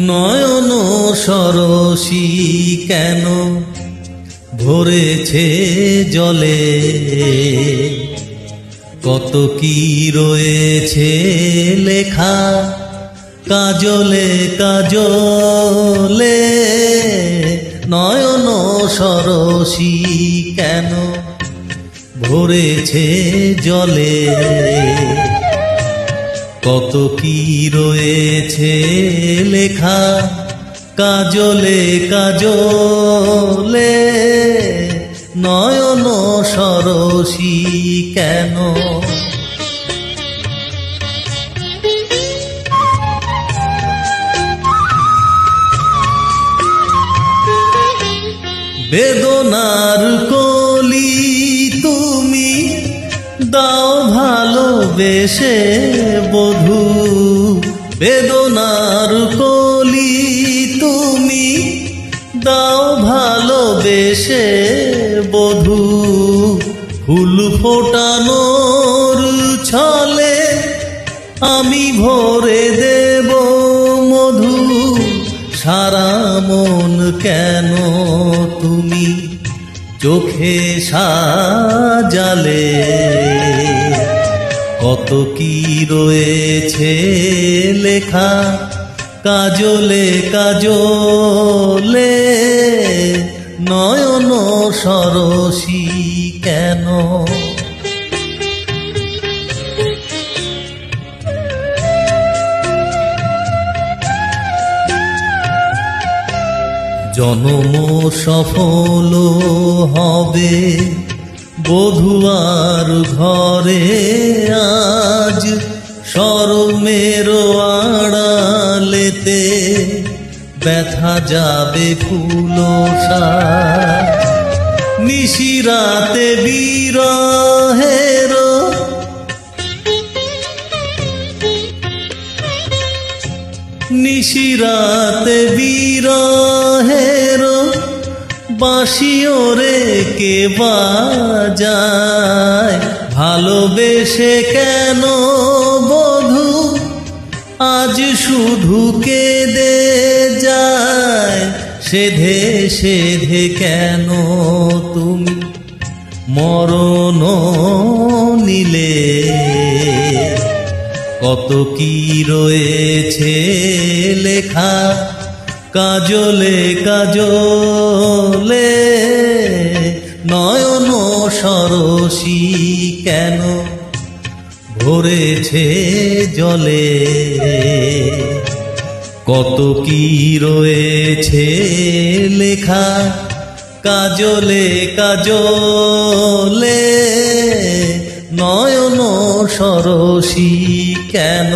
নয়ন সরসী কেন ভরেছে জলে, কত কি রয়েছে লেখা কাজলে কাজলে। নয়ন সরসী কেন ভরেছে জলে, কত কি রয়েছে লেখা কাজলে কাজলে। নয়ন সরসী কেন। বেদনার কলি তুমি দাও ভালোবেসে বধূ, বেদনার কলি তুমি দাও ভালোবেসে বধূ। ফুল ফোটানোর ছলে আমি ভরে দেব মধু, সারা মন কেন তুমি চোখে সাজালে, কত কি রয়েছে লেখা কাজলে কাজলে। নয়ন সরসী কেন। জনম সফল হবে বধুয়ার ঘরে আজ, শরমের আড়ালেতে ব্যথা যাবে ফুলসার। নিশিরাতে বিরহের নিশিরাতে বিরহের বাঁশিও রে কে বাজায়। ভালোবেসে কেন বধূ আজ শুধু কেঁদে যায়, সেধে সেধে কেন তুমি মরণ নিলে, কত কি রয়েছে লেখা কাজলে কাজলে। নয়ন সরসী কেন ভরেছে জলে, কত কি রয়েছে লেখা কাজলে কাজলে। নয়ন সরসী কেন।